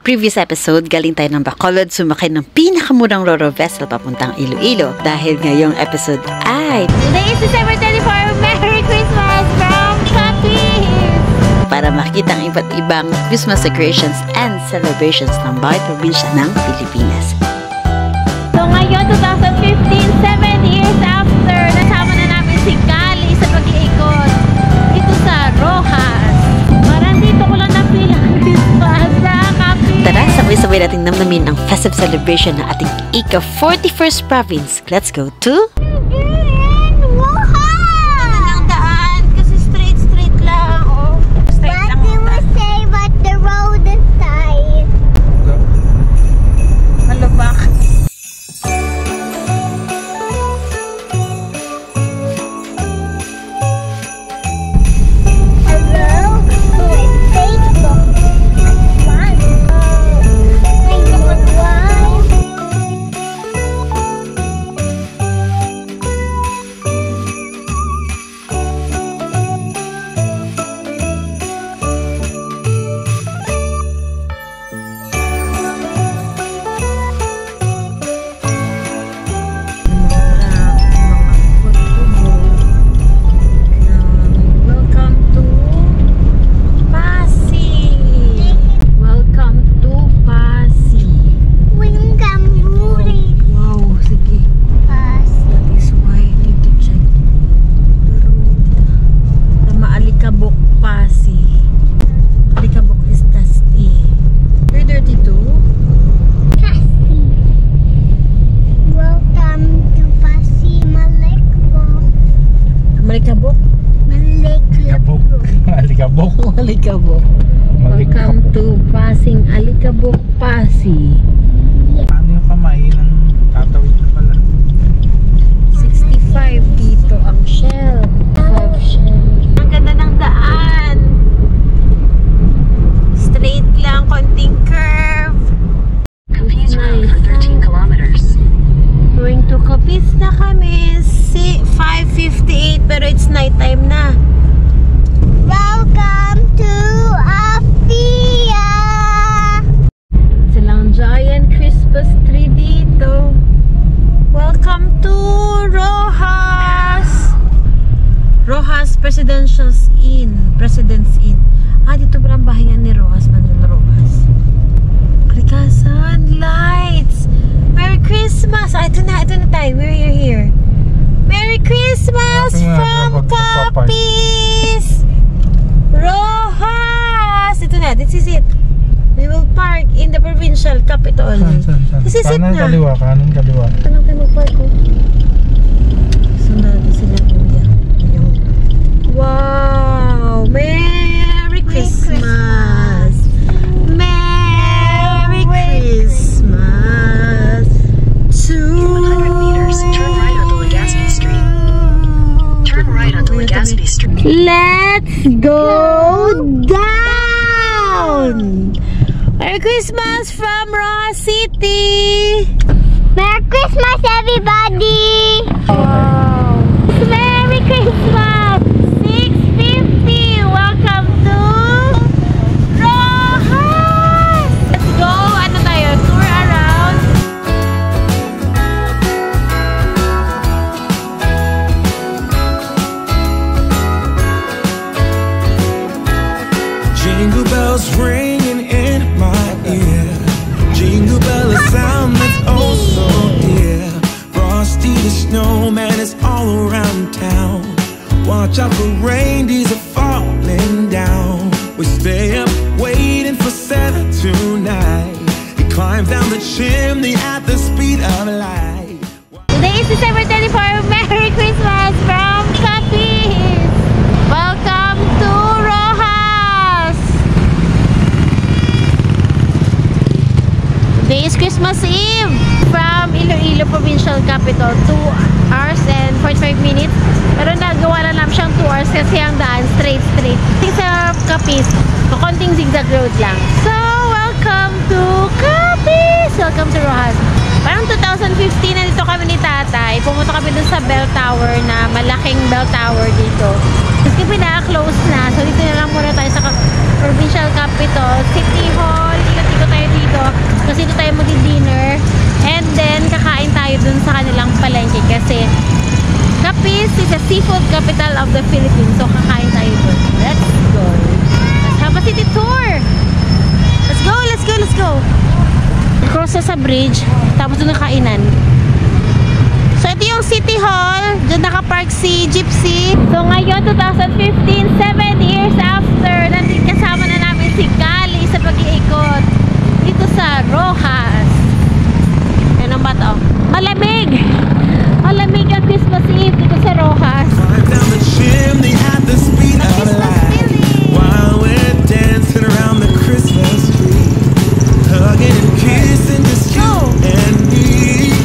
previous episode, galing tayo ng Bacolod, sumakay ng pinakamurang Ro-Ro vessel papuntang Iloilo. Dahil ngayong episode ay... Today is December 24, Merry Christmas from Capiz! Para makita ang iba't ibang Christmas decorations and celebrations ng bawat probinsya ng Pilipinas. So ngayon, 2015, 7 years after, nasama na namin si Kali sa pag-iikot dito sa Rojas. Parang dito ko lang na-feel ang Christmas sa Capiz. Tara, sabay-sabay natin namnamin ang festive celebration ng ating ika-41st province. Let's go to... Alikabok. Welcome to Pasig Alikabok, Pasig. Paano yung kamay ng tatawid na pala? 65 dito ang shell. 5 shell. Ang ganda ng daan. Straight lang, konting curve. Capiz Road for 13 kilometers. Going to Capiz na kami. 5:58 pero it's night time na. Welcome to Apia! Silang giant Christmas tree dito. Welcome to Rojas! Rojas Presidential's Inn. President's Inn. Ah, dito ba ang bahayan ni Rojas? Manuel Rojas. Kalikasan, lights! Merry Christmas! Ah, ito na tayo. We're here. Merry Christmas from Capiz! Rojas! Ito na, this is it. We will park in the provincial capital. Saan? This is it na. Kanan kaliwa. Ito lang tayo mag-park ko. Sunod sila kuya. Wow! Merry Christmas! Merry Christmas! 200 meters, turn right onto Legazpi Street. Turn right onto Legazpi Street. Let's go down! Merry Christmas from Rojas City! Merry Christmas, everybody! Wow! Merry Christmas! 6:50! Welcome to Rojas! Let's go! Ano tayo? Tour around? Jingle bells ringing in my ear. Jingle bell, a sound that's oh so dear. Frosty the snowman is all around town. Watch out for reindeers are falling down. We stay up waiting for Santa tonight. He climbs down the chimney at the speed of light. Today is December 24. Merry Christmas from Capiz! Welcome to Rojas! Today is Christmas Eve from Iloilo Provincial Capital. 2 hours and 45 minutes. Pero nagawa na namin siyang 2 hours kasi ang daan straight. Sa Capiz, konting zigzag road lang. So, welcome to Capiz! Welcome to Rojas. Parang 2015 na dito kami ni tatay. Pumunta kami dun sa bell tower na malaking bell tower dito. Kasi pinaka-close na. So, dito na lang muna tayo sa provincial capital, City Hall. Ikot-ikot tayo dito. Kasi dito tayo mag-dinner. And then, kakain tayo dun sa kanilang palengke. Kasi, Capiz is a seafood capital of the Philippines. So, kakain tayo dun. Let's go. Let's have a city tour. Let's go, let's go, let's go. Cross sa bridge. Tapos dun ang kainan. So, ito yung City Hall. Diyan nakapark si Gypsy. So, ngayon, 2015, 7 years after, nandito kasama na namin si Kali sa pag-iikot dito sa Rojas. Yan ang bato. Malamig! Malamig ang Christmas Eve dito sa Rojas. Climb down the chimney at the speed of light while we're dancing around the Christmas tree, hugging and kissing just you and me.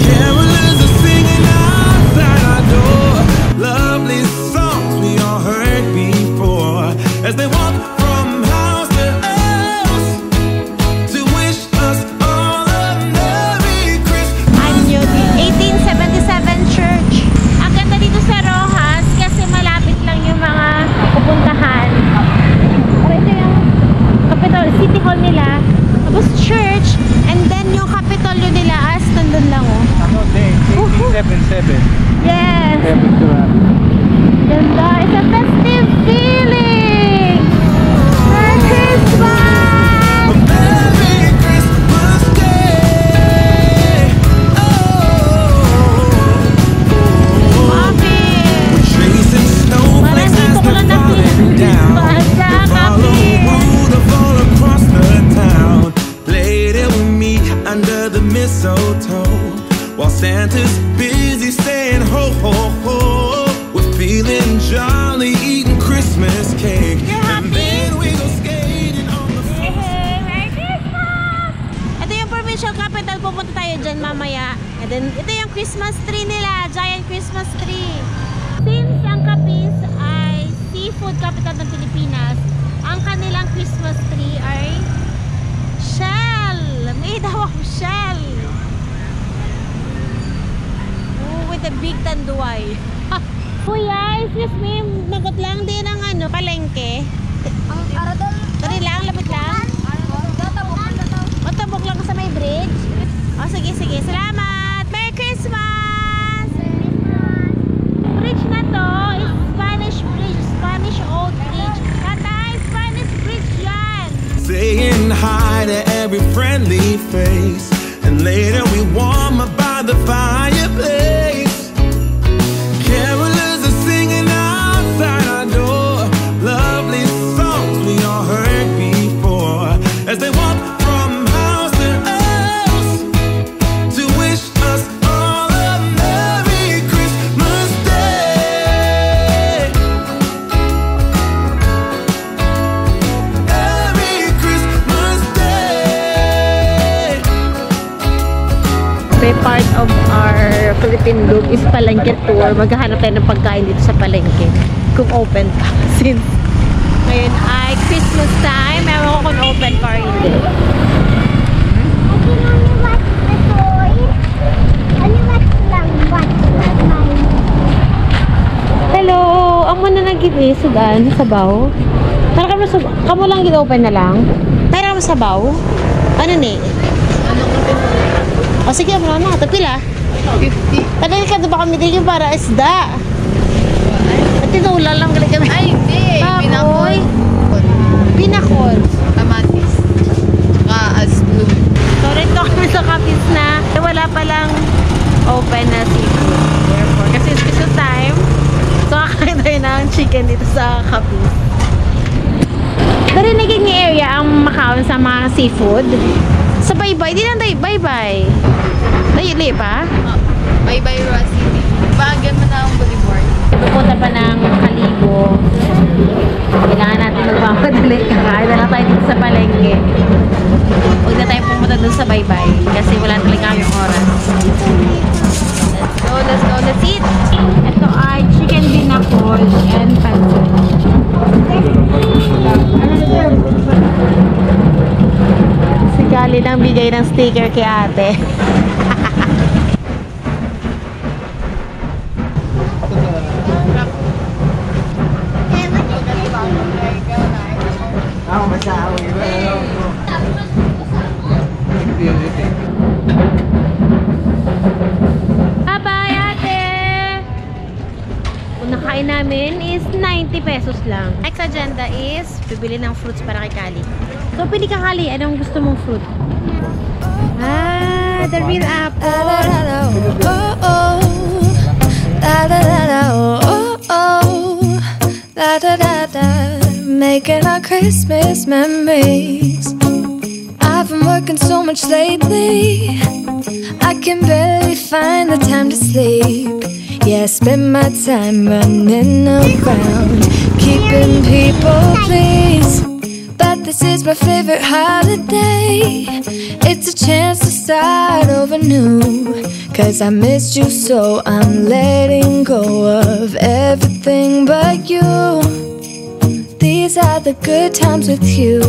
Carolers are singing outside our door, lovely songs we all heard before, as they walk from house to house to wish us all a Merry Christmas. Anyo, 1877 church. Ang ganda dito sa Rojas kasi malapit lang yung mga pupuntahan. Pero ito yung Capitol, City Hall nila. Tapos church. And then yung Capitolio nila as nandun lang oh. Ano, 1877. Yes! Ganda! It's a festive feeling! Merry Christmas! Merry Christmas Day. Mami! Chasing snowflakes as they're falling down. Follow Rudolph all across the town. Later we meet under the mistletoe, while Santa's busy saying ho ho ho. We're feeling jolly, eating Christmas cake, and then we go skating on the floor. Merry Christmas! Ito yung provincial capital. Pupunta tayo dyan mamaya. And then, ito yung Christmas tree nila. Giant Christmas tree. Since ang Capiz ay seafood capital ng Pilipinas, ang kanilang Christmas tree ay shell. May daw ako shell. Oh, with a big tanduay. Kuya, excuse me. Magot lang din ang ano, palengke. Dali lang, lapit lang. O, tabok lang sa may bridge. O, sige, sige. Salamat! Merry Christmas! Bridge na to is Spanish bridge. Spanish old bridge. Tatay, Spanish bridge yan. Saying hi to every friendly face, and later we warm up by the fireplace. Carolers are singing outside our door, lovely songs we all heard before, as they walk from house to house to wish us all a Merry Christmas Day. Merry Christmas Day. Okay, part of our Philippine look is palengke tour. Maghahanap tayo ng pagkain dito sa palengke. Kung open pa. Since ngayon ay Christmas time, ewan ko kung open pa or hindi. Hello! Ang mo na nag-give sudan, sabaw. Tara ka mo sabaw. Kamu lang open na lang. Tara ka mo sabaw. Ano ni? O sige, mo na. Ito pila? 50. Tagal ka, ba kami din yung para isda? At tinula lang galing kami. Ay, hindi. Baboy. Pinakol. Kamatis. Saka aslum. So, rito kami sa Capiz na wala palang open na seafood. Therefore, kasi special time. So, kakain tayo ng chicken dito sa Capiz. Dari naging area ang Macau sa mga seafood. Sa Baybay, di lang tayo Baybay. Layli pa? Baybay Roa City. Bagan mo na ang bodyboard. Pupunta pa ng Kalibo. Kailangan natin magpapadali. Kakain na lang tayo dito sa palengke. Huwag na tayo pumunta dun sa Baybay. Kasi wala talaga kami oras. Let's go, let's go, let's eat! Ito ay chicken binakol and pancit. Si Gali lang bigay ng sticker kay ate. 90 pesos lang. Next agenda is bibili ng fruits para kay Kali. So, pili ka, Kali. Anong gusto mong fruit? Ah, the real apple. Making our Christmas memories. I've been working so much lately, I can barely find the time to sleep. Yeah, I spend my time running around, keeping people pleased. But this is my favorite holiday. It's a chance to start over new, 'cause I missed you so I'm letting go of everything but you. These are the good times with you.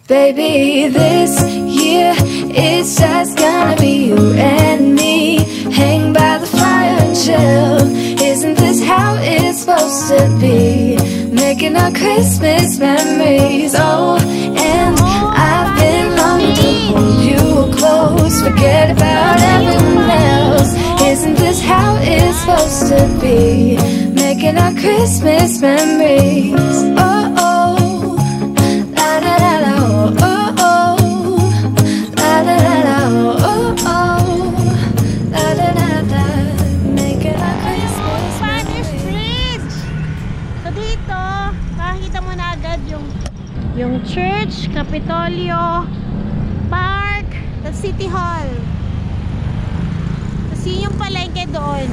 Baby, this year it's just gonna be you and me. Hang by the fire and chill. Isn't this how it's supposed to be? Making our Christmas memories. Oh, and I've been longing to hold you close. Forget about everyone else. Isn't this how it's supposed to be? Making our Christmas memories. Oh, oh, la da da da. Yung church, Capitolio, park, the City Hall. Tapos yun yung palengke doon.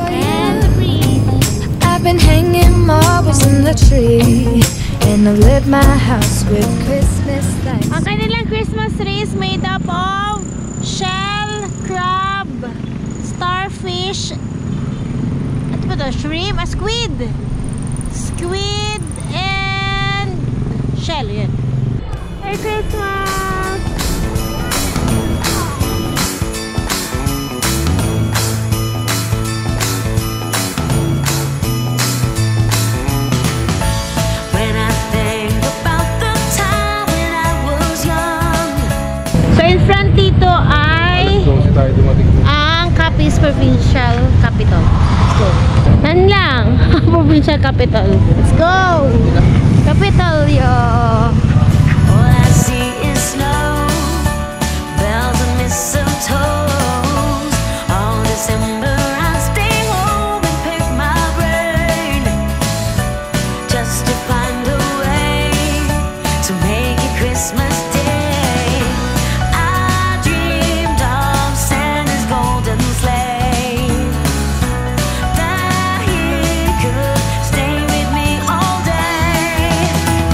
And the bridge. I've been hanging marbles in the tree, and I lit my house with Christmas lights. Ang kanilang Christmas tree is made up of shell, crab, starfish, at ba ito? Shrimp, squid. Squid and shell, yun. Merry Christmas! When I think about the time when I was young. So in front dito ay ang Capiz Provincial Capital. Let's go. Nan lang. Provincial Capital. Let's go! Capitolio! All I see is snow, bells and mistletoes. All December I stay home and pick my brain, just to find a way to make it Christmas Day. I dreamed of Santa's golden sleigh, that he could stay with me all day.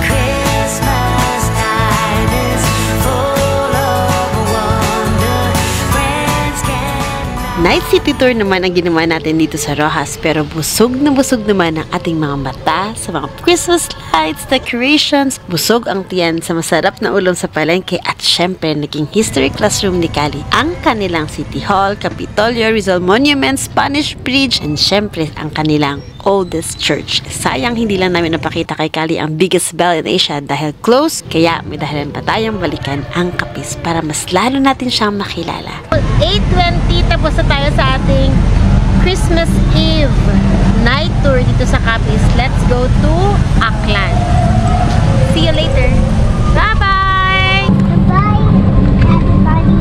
Christmas time is full of wonder. Friends can Night City Tour naman ang ginawa natin dito sa Roxas, pero busog naman ang ating mga mata sa mga Christmas lights, decorations, busog ang tiyan sa masarap na ulam sa palengke, at syempre naging history classroom ni Kali ang kanilang City Hall, Capitolio, Rizal Monument, Spanish Bridge, and syempre ang kanilang oldest church. Sayang hindi lang namin napakita kay Kali ang biggest bell in Asia dahil close, kaya may dahilan pa tayong balikan ang Capiz para mas lalo natin siyang makilala. 8:20, tapos na tayo sa ating Christmas Eve night tour dito sa Capiz. Let's go to Aklan. See you later. Bye-bye! Bye, everybody.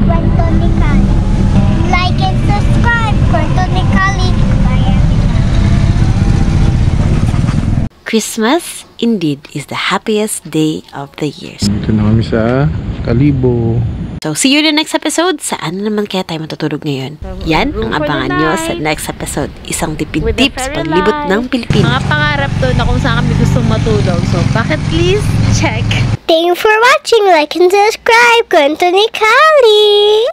Kwento ni Kali. Like and subscribe. Kwento ni Kali. Bye, everybody. Christmas indeed is the happiest day of the year. Ito na kami sa Kalibo. So, see you in the next episode. Saan naman kaya tayo matutulog ngayon? Yan ang abangan nyo sa next episode. Isang tipid tips paglibot ng Pilipinas. Mga pangarap to na kung saan kami gustong matulog. So, bucket list, check. Thank you for watching. Like and subscribe. Kwento ni Kali.